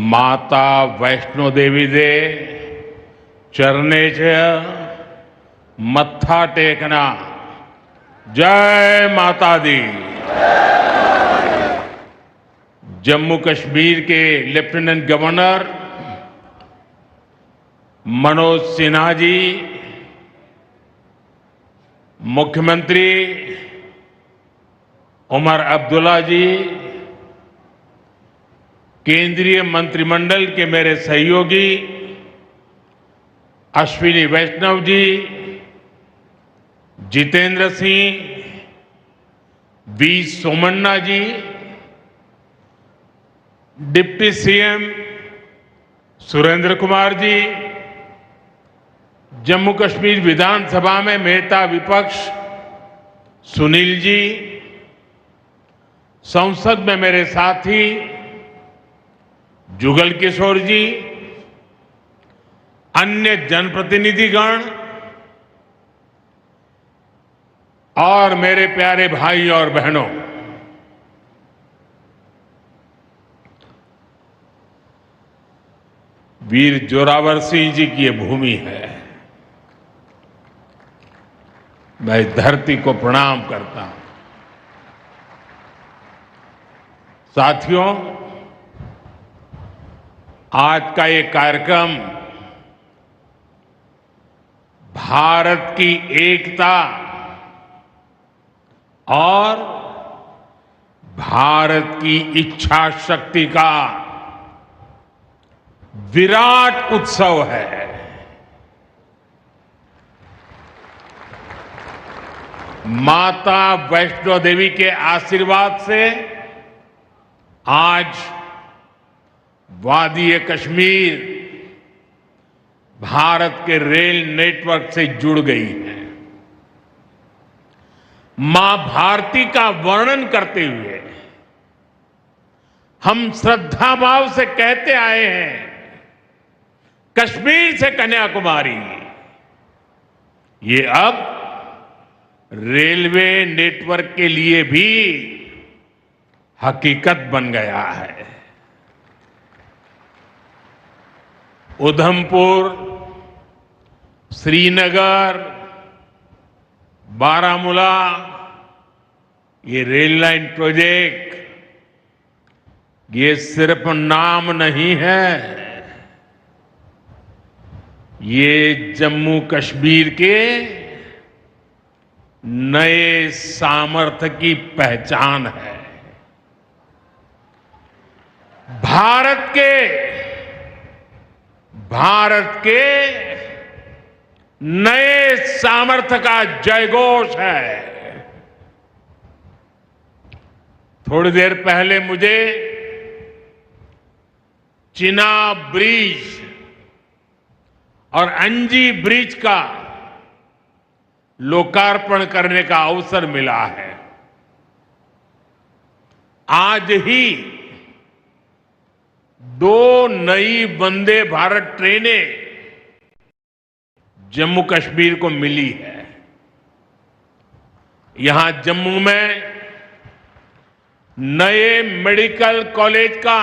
माता वैष्णो देवी दे चरणे च मत्था टेकना। जय माता दी। जम्मू कश्मीर के लेफ्टिनेंट गवर्नर मनोज सिन्हा जी, मुख्यमंत्री उमर अब्दुल्ला जी, केंद्रीय मंत्रिमंडल के मेरे सहयोगी Ashwini Vaishnaw ji, Jitendra Singh, V Somanna ji, deputy CM Surendra Kumar ji, Jammu Kashmir विधानसभा में नेता विपक्ष सुनील जी, संसद में मेरे साथी जुगल किशोर जी, अन्य जनप्रतिनिधिगण और मेरे प्यारे भाई और बहनों, वीर जोरावर सिंह जी की ये भूमि है। मैं इस धरती को प्रणाम करता हूं। साथियों, आज का ये कार्यक्रम भारत की एकता और भारत की इच्छा शक्ति का विराट उत्सव है। माता वैष्णो देवी के आशीर्वाद से आज वादी कश्मीर भारत के रेल नेटवर्क से जुड़ गई है। मां भारती का वर्णन करते हुए हम श्रद्धा भाव से कहते आए हैं, कश्मीर से कन्याकुमारी। ये अब रेलवे नेटवर्क के लिए भी हकीकत बन गया है। उधमपुर, श्रीनगर, बारामूला, ये रेल लाइन प्रोजेक्ट ये सिर्फ नाम नहीं है, ये जम्मू कश्मीर के नए सामर्थ्य की पहचान है। भारत के नए सामर्थ्य का जयघोष है। थोड़ी देर पहले मुझे चिनाब ब्रिज और अंजी ब्रिज का लोकार्पण करने का अवसर मिला है। आज ही 2 नई वंदे भारत ट्रेनें जम्मू कश्मीर को मिली है। यहां जम्मू में नए मेडिकल कॉलेज का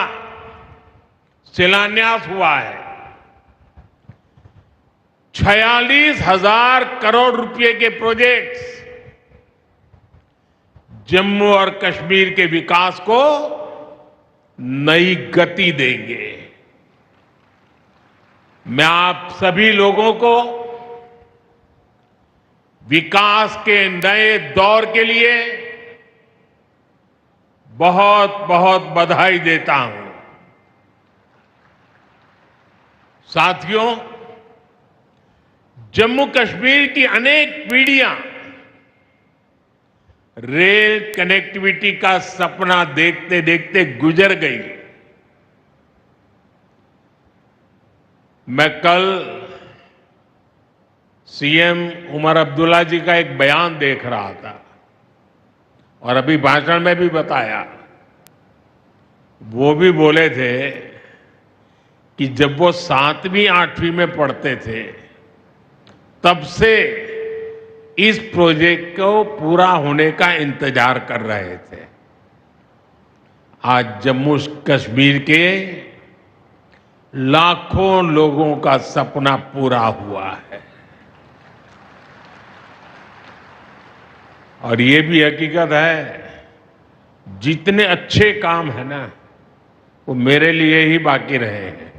शिलान्यास हुआ है। 46,000 करोड़ रुपए के प्रोजेक्ट्स जम्मू और कश्मीर के विकास को नई गति देंगे। मैं आप सभी लोगों को विकास के नए दौर के लिए बहुत बहुत बधाई देता हूं। साथियों, जम्मू कश्मीर की अनेक पीढ़ियां रेल कनेक्टिविटी का सपना देखते देखते गुजर गई। मैं कल सीएम उमर अब्दुल्ला जी का एक बयान देख रहा था और अभी भाषण में भी बताया। वो भी बोले थे कि जब वो 7वीं 8वीं में पढ़ते थे तब से इस प्रोजेक्ट को पूरा होने का इंतजार कर रहे थे। आज जम्मू कश्मीर के लाखों लोगों का सपना पूरा हुआ है। और ये भी हकीकत है, जितने अच्छे काम है ना, वो मेरे लिए ही बाकी रहे हैं।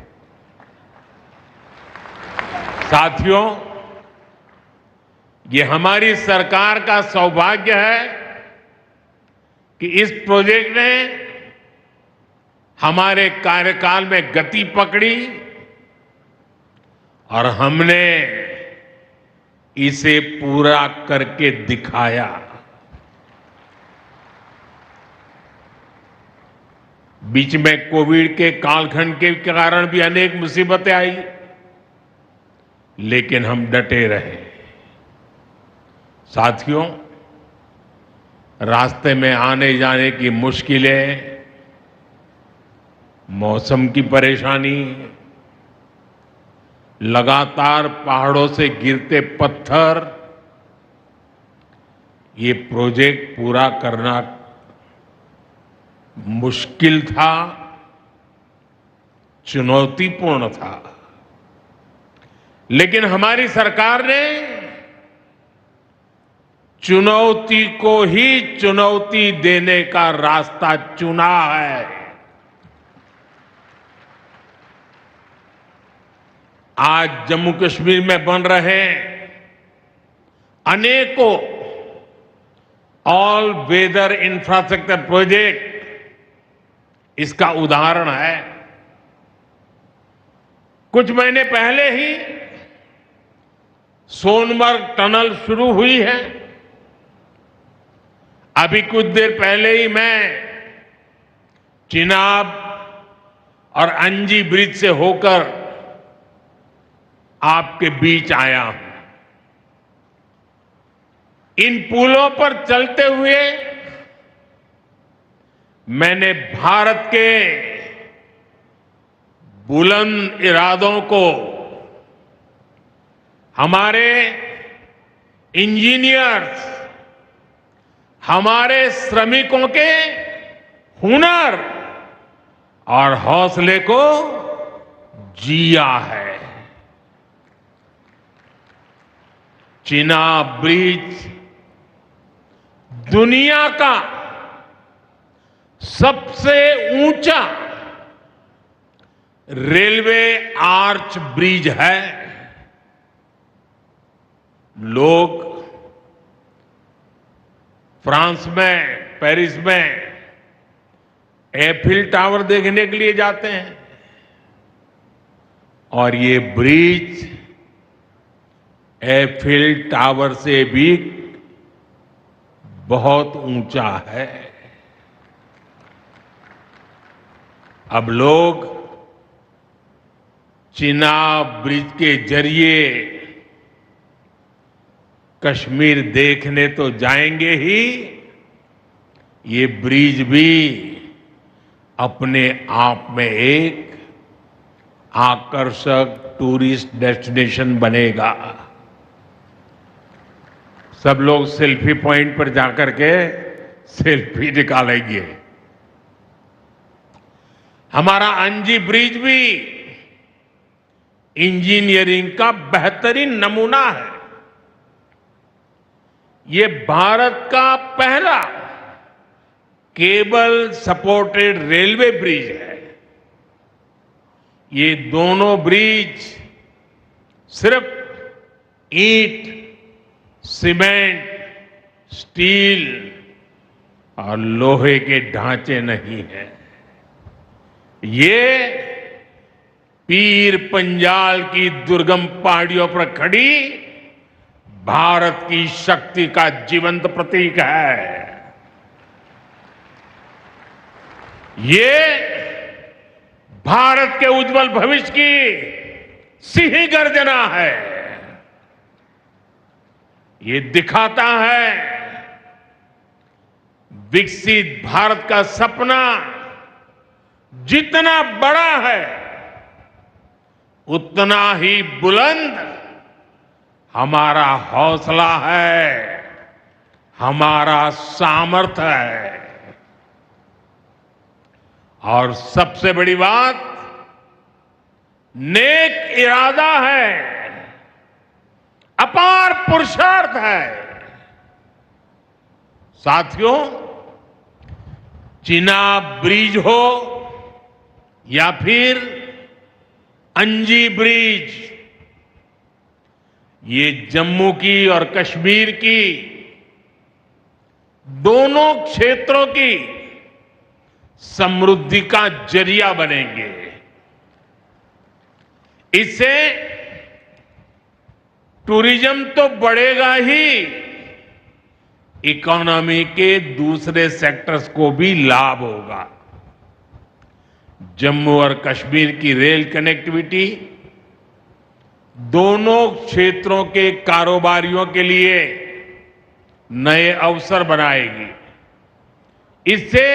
साथियों, ये हमारी सरकार का सौभाग्य है कि इस प्रोजेक्ट ने हमारे कार्यकाल में गति पकड़ी और हमने इसे पूरा करके दिखाया। बीच में कोविड के कालखंड के कारण भी अनेक मुसीबतें आई, लेकिन हम डटे रहे। साथियों, रास्ते में आने जाने की मुश्किलें, मौसम की परेशानी, लगातार पहाड़ों से गिरते पत्थर, ये प्रोजेक्ट पूरा करना मुश्किल था, चुनौतीपूर्ण था। लेकिन हमारी सरकार ने चुनौती को ही चुनौती देने का रास्ता चुना है। आज जम्मू कश्मीर में बन रहे अनेकों ऑल वेदर इंफ्रास्ट्रक्चर प्रोजेक्ट इसका उदाहरण है। कुछ महीने पहले ही सोनमर्ग टनल शुरू हुई है। अभी कुछ देर पहले ही मैं चिनाब और अंजी ब्रिज से होकर आपके बीच आया हूं। इन पुलों पर चलते हुए मैंने भारत के बुलंद इरादों को, हमारे इंजीनियर्स, हमारे श्रमिकों के हुनर और हौसले को जिया है। चिनाब ब्रिज दुनिया का सबसे ऊंचा रेलवे आर्च ब्रिज है। लोग फ्रांस में, पेरिस में एफिल टावर देखने के लिए जाते हैं, और ये ब्रिज एफिल टावर से भी बहुत ऊंचा है। अब लोग चिनाब ब्रिज के जरिए कश्मीर देखने तो जाएंगे ही, ये ब्रिज भी अपने आप में एक आकर्षक टूरिस्ट डेस्टिनेशन बनेगा। सब लोग सेल्फी पॉइंट पर जाकर के सेल्फी निकालेंगे। हमारा अंजी ब्रिज भी इंजीनियरिंग का बेहतरीन नमूना है। ये भारत का पहला केबल सपोर्टेड रेलवे ब्रिज है। ये दोनों ब्रिज सिर्फ ईंट, सीमेंट, स्टील और लोहे के ढांचे नहीं हैं। ये पीर पंजाल की दुर्गम पहाड़ियों पर खड़ी भारत की शक्ति का जीवंत प्रतीक है। ये भारत के उज्जवल भविष्य की सिंह गर्जना है। ये दिखाता है विकसित भारत का सपना जितना बड़ा है, उतना ही बुलंद हमारा हौसला है, हमारा सामर्थ्य है। और सबसे बड़ी बात, नेक इरादा है, अपार पुरुषार्थ है। साथियों, चिनाब ब्रिज हो या फिर अंजी ब्रिज, ये जम्मू की और कश्मीर की दोनों क्षेत्रों की समृद्धि का जरिया बनेंगे। इससे टूरिज्म तो बढ़ेगा ही, इकोनॉमी के दूसरे सेक्टर्स को भी लाभ होगा। जम्मू और कश्मीर की रेल कनेक्टिविटी दोनों क्षेत्रों के कारोबारियों के लिए नए अवसर बनाएगी। इससे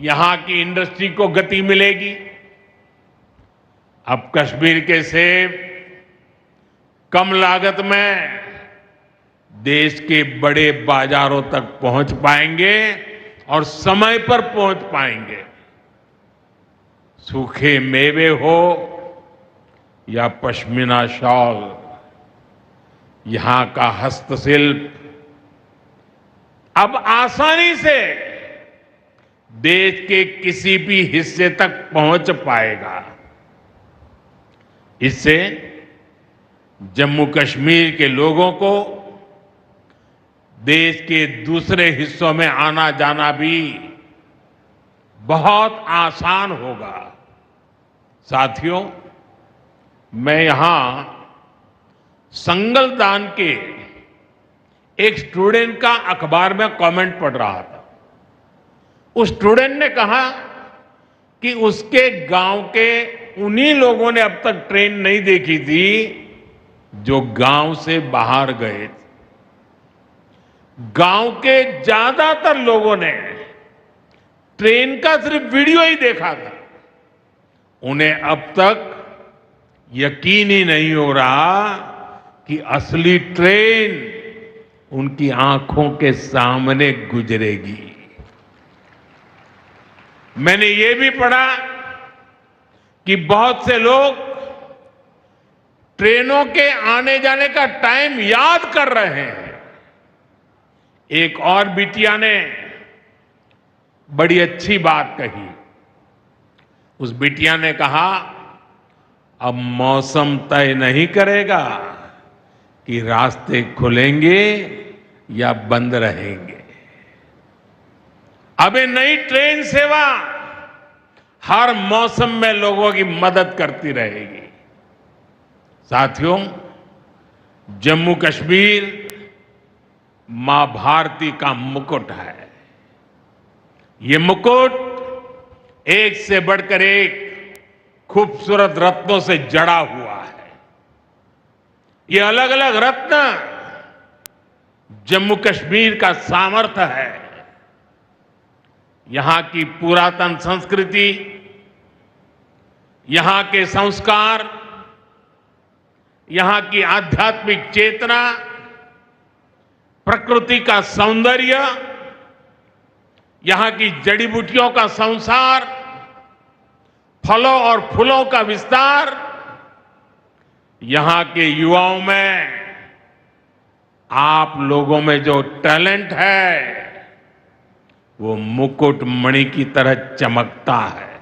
यहां की इंडस्ट्री को गति मिलेगी। अब कश्मीर के सेब कम लागत में देश के बड़े बाजारों तक पहुंच पाएंगे और समय पर पहुंच पाएंगे। सूखे मेवे हो या पश्मीना शॉल, यहां का हस्तशिल्प अब आसानी से देश के किसी भी हिस्से तक पहुंच पाएगा। इससे जम्मू कश्मीर के लोगों को देश के दूसरे हिस्सों में आना जाना भी बहुत आसान होगा। साथियों, मैं यहां संगलदान के एक स्टूडेंट का अखबार में कमेंट पढ़ रहा था। उस स्टूडेंट ने कहा कि उसके गांव के उन्हीं लोगों ने अब तक ट्रेन नहीं देखी थी जो गांव से बाहर गए थे। गांव के ज्यादातर लोगों ने ट्रेन का सिर्फ वीडियो ही देखा था। उन्हें अब तक यकीन ही नहीं हो रहा कि असली ट्रेन उनकी आंखों के सामने गुजरेगी। मैंने ये भी पढ़ा कि बहुत से लोग ट्रेनों के आने जाने का टाइम याद कर रहे हैं। एक और बिटिया ने बड़ी अच्छी बात कही। उस बिटिया ने कहा, अब मौसम तय नहीं करेगा कि रास्ते खुलेंगे या बंद रहेंगे। अब ये नई ट्रेन सेवा हर मौसम में लोगों की मदद करती रहेगी। साथियों, जम्मू कश्मीर मां भारती का मुकुट है। ये मुकुट एक से बढ़कर एक खूबसूरत रत्नों से जड़ा हुआ है। ये अलग अलग रत्न जम्मू कश्मीर का सामर्थ्य है। यहां की पुरातन संस्कृति, यहां के संस्कार, यहां की आध्यात्मिक चेतना, प्रकृति का सौंदर्य, यहां की जड़ी बूटियों का संसार, फलों और फूलों का विस्तार, यहां के युवाओं में, आप लोगों में जो टैलेंट है वो मुकुट मणि की तरह चमकता है।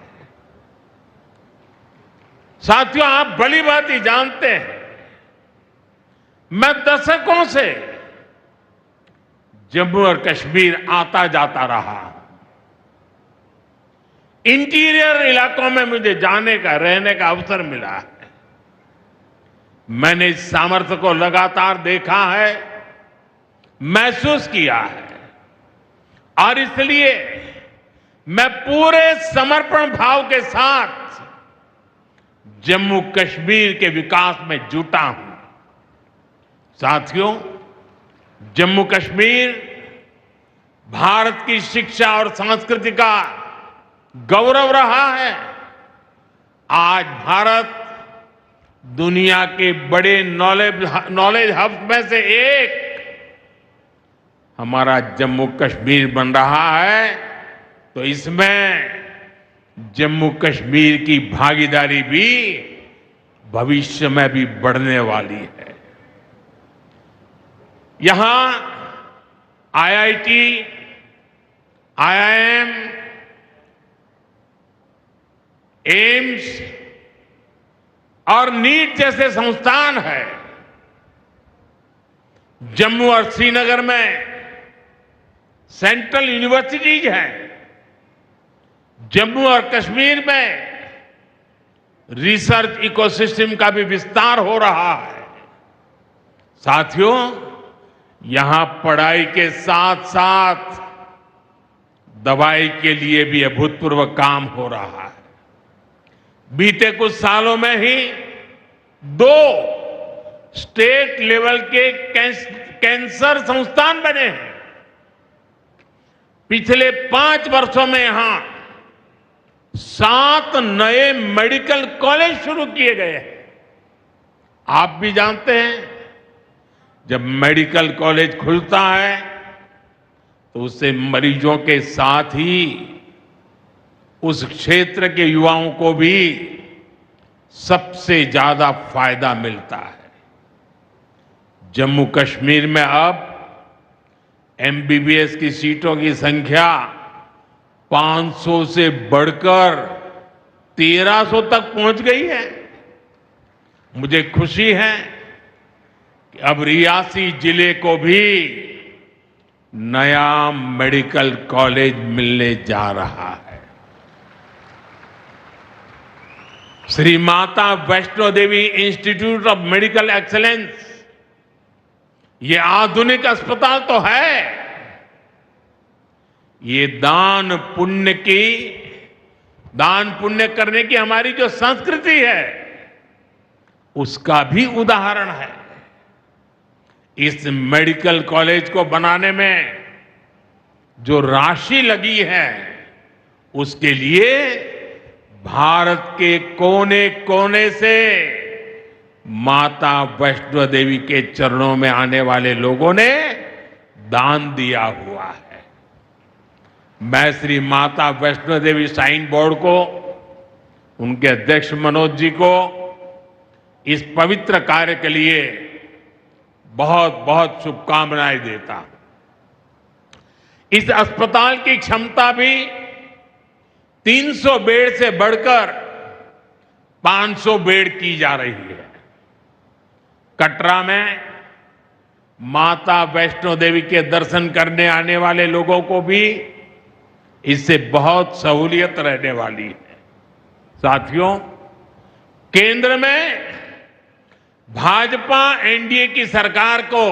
साथियों, आप भली बात ही जानते हैं, मैं दशकों से जम्मू और कश्मीर आता जाता रहा। इंटीरियर इलाकों में मुझे जाने का, रहने का अवसर मिला है। मैंने इस सामर्थ्य को लगातार देखा है, महसूस किया है, और इसलिए मैं पूरे समर्पण भाव के साथ जम्मू कश्मीर के विकास में जुटा हूं। साथियों, जम्मू कश्मीर भारत की शिक्षा और संस्कृति का गौरव रहा है। आज भारत दुनिया के बड़े नॉलेज हब में से एक हमारा जम्मू कश्मीर बन रहा है, तो इसमें जम्मू कश्मीर की भागीदारी भी भविष्य में भी बढ़ने वाली है। यहां आईआईटी, आईआईएम, एम्स और नीट जैसे संस्थान है। जम्मू और श्रीनगर में सेंट्रल यूनिवर्सिटीज हैं। जम्मू और कश्मीर में रिसर्च इकोसिस्टम का भी विस्तार हो रहा है। साथियों, यहां पढ़ाई के साथ साथ दवाई के लिए भी अभूतपूर्व काम हो रहा है। बीते कुछ सालों में ही 2 स्टेट लेवल के कैंसर संस्थान बने हैं। पिछले 5 वर्षों में यहां 7 नए मेडिकल कॉलेज शुरू किए गए हैं। आप भी जानते हैं, जब मेडिकल कॉलेज खुलता है तो उससे मरीजों के साथ ही उस क्षेत्र के युवाओं को भी सबसे ज्यादा फायदा मिलता है। जम्मू कश्मीर में अब एमबीबीएस की सीटों की संख्या 500 से बढ़कर 1300 तक पहुंच गई है। मुझे खुशी है कि अब रियासी जिले को भी नया मेडिकल कॉलेज मिलने जा रहा है। Shri Mata Vaishno Devi institute of medical excellence, ये आधुनिक अस्पताल तो है, ये दान पुण्य करने की हमारी जो संस्कृति है उसका भी उदाहरण है। इस मेडिकल कॉलेज को बनाने में जो राशि लगी है उसके लिए भारत के कोने कोने से माता वैष्णो देवी के चरणों में आने वाले लोगों ने दान दिया हुआ है। मैं श्री माता वैष्णो देवी श्राइन बोर्ड को, उनके अध्यक्ष मनोज जी को इस पवित्र कार्य के लिए बहुत बहुत शुभकामनाएं देता हूं। इस अस्पताल की क्षमता भी 300 बेड से बढ़कर 500 बेड की जा रही है। कटरा में माता वैष्णो देवी के दर्शन करने आने वाले लोगों को भी इससे बहुत सहूलियत रहने वाली है। साथियों, केंद्र में भाजपा एनडीए की सरकार को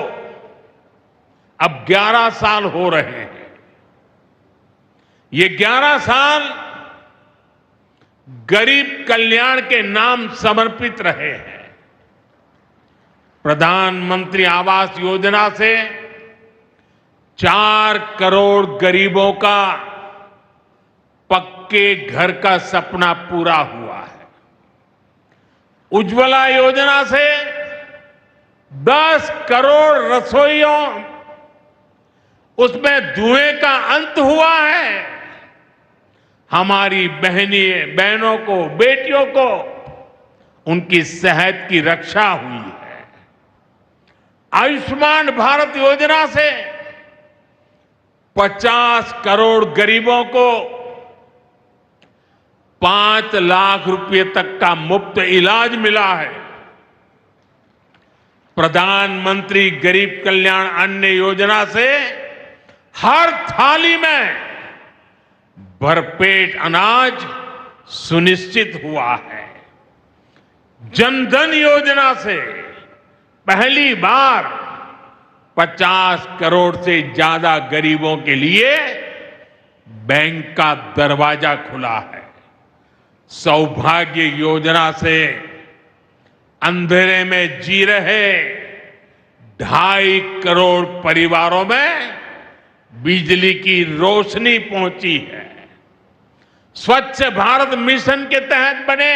अब 11 साल हो रहे हैं। ये 11 साल गरीब कल्याण के नाम समर्पित रहे हैं। प्रधानमंत्री आवास योजना से 4 करोड़ गरीबों का पक्के घर का सपना पूरा हुआ है। उज्ज्वला योजना से 10 करोड़ रसोइयों, उसमें धुएं का अंत हुआ है। हमारी बहनों को, बेटियों को उनकी सेहत की रक्षा हुई है। आयुष्मान भारत योजना से 50 करोड़ गरीबों को 5 लाख रुपए तक का मुफ्त इलाज मिला है। प्रधानमंत्री गरीब कल्याण अन्न योजना से हर थाली में भरपेट अनाज सुनिश्चित हुआ है। जनधन योजना से पहली बार 50 करोड़ से ज्यादा गरीबों के लिए बैंक का दरवाजा खुला है। सौभाग्य योजना से अंधेरे में जी रहे 2.5 करोड़ परिवारों में बिजली की रोशनी पहुंची है। स्वच्छ भारत मिशन के तहत बने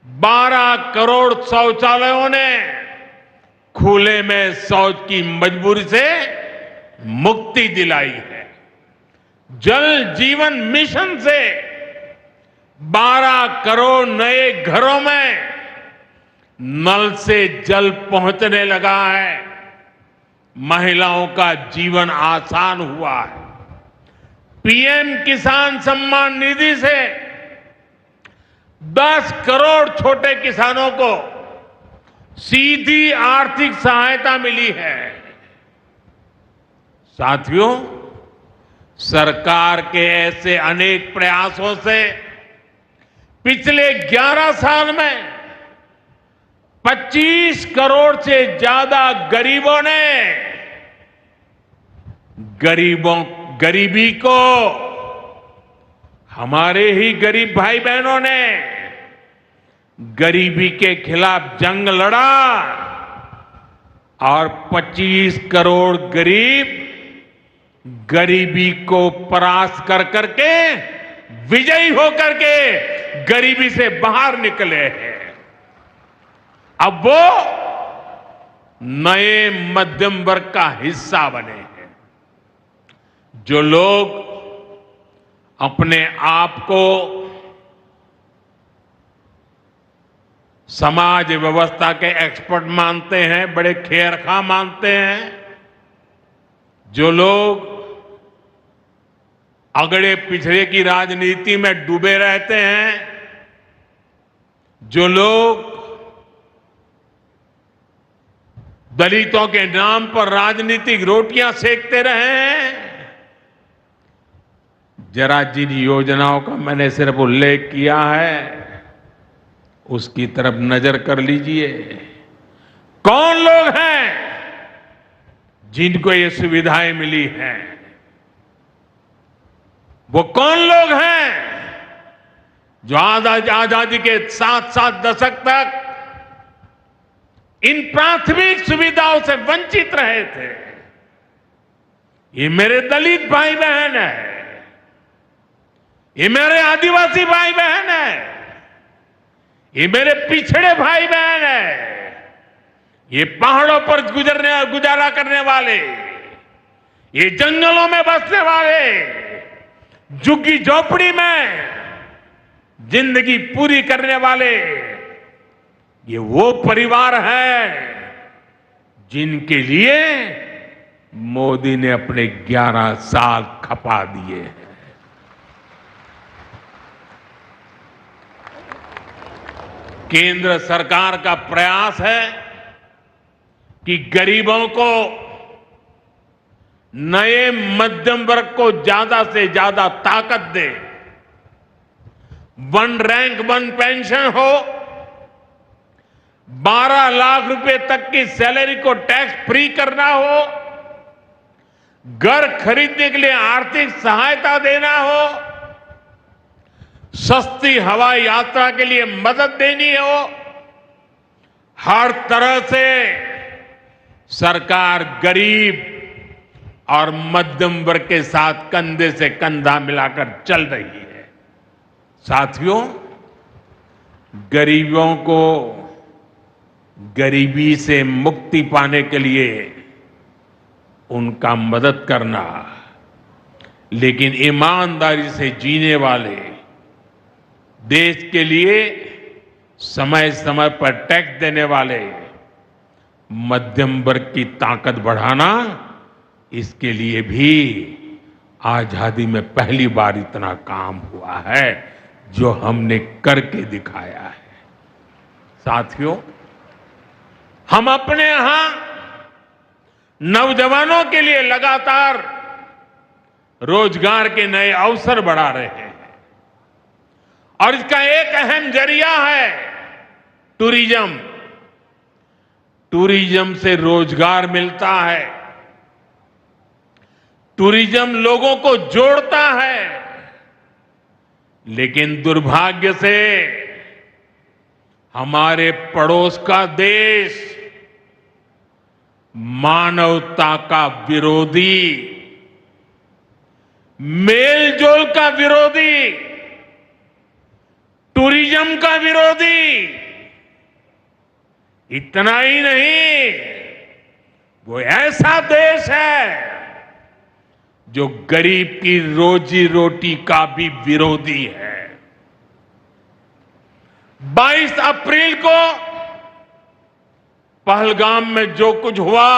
12 करोड़ शौचालयों ने खुले में शौच की मजबूरी से मुक्ति दिलाई है। जल जीवन मिशन से 12 करोड़ नए घरों में नल से जल पहुंचने लगा है। महिलाओं का जीवन आसान हुआ है। पीएम किसान सम्मान निधि से 10 करोड़ छोटे किसानों को सीधी आर्थिक सहायता मिली है। साथियों, सरकार के ऐसे अनेक प्रयासों से पिछले 11 साल में 25 करोड़ से ज्यादा गरीबों ने गरीबी को, हमारे ही गरीब भाई बहनों ने गरीबी के खिलाफ जंग लड़ा और 25 करोड़ गरीब गरीबी को परास्त कर करके, विजयी होकर के गरीबी से बाहर निकले हैं। अब वो नए मध्यम वर्ग का हिस्सा बने हैं। जो लोग अपने आप को समाज व्यवस्था के एक्सपर्ट मानते हैं, बड़े खेरखा मानते हैं, जो लोग अगड़े पिछड़े की राजनीति में डूबे रहते हैं, जो लोग दलितों के नाम पर राजनीतिक रोटियां सेकते रहे हैं, जरा जिन योजनाओं का मैंने सिर्फ उल्लेख किया है उसकी तरफ नजर कर लीजिए। कौन लोग हैं जिनको ये सुविधाएं मिली हैं? वो कौन लोग हैं जो आजादी के 7 दशक तक इन प्राथमिक सुविधाओं से वंचित रहे थे? ये मेरे दलित भाई बहन है, ये मेरे आदिवासी भाई बहन है, ये मेरे पिछड़े भाई बहन है, ये पहाड़ों पर गुजारा करने वाले, ये जंगलों में बसने वाले, झुग्गी झोपड़ी में जिंदगी पूरी करने वाले, ये वो परिवार है जिनके लिए मोदी ने अपने 11 साल खपा दिए हैं। केंद्र सरकार का प्रयास है कि गरीबों को, नए मध्यम वर्ग को ज्यादा से ज्यादा ताकत दे। 1 रैंक 1 पेंशन हो, 12 लाख रुपए तक की सैलरी को टैक्स फ्री करना हो, घर खरीदने के लिए आर्थिक सहायता देना हो, सस्ती हवाई यात्रा के लिए मदद देनी हो, हर तरह से सरकार गरीब और मध्यम वर्ग के साथ कंधे से कंधा मिलाकर चल रही है। साथियों, गरीबों को गरीबी से मुक्ति पाने के लिए उनका मदद करना, लेकिन ईमानदारी से जीने वाले, देश के लिए समय समय पर टैक्स देने वाले मध्यम वर्ग की ताकत बढ़ाना, इसके लिए भी आजादी में पहली बार इतना काम हुआ है जो हमने करके दिखाया है। साथियों, हम अपने यहां नौजवानों के लिए लगातार रोजगार के नए अवसर बढ़ा रहे हैं और इसका एक अहम जरिया है टूरिज्म। टूरिज्म से रोजगार मिलता है, टूरिज्म लोगों को जोड़ता है, लेकिन दुर्भाग्य से हमारे पड़ोस का देश मानवता का विरोधी, मेलजोल का विरोधी, टूरिज्म का विरोधी। इतना ही नहीं, वो ऐसा देश है जो गरीब की रोजी रोटी का भी विरोधी है। 22 अप्रैल को पहलगाम में जो कुछ हुआ,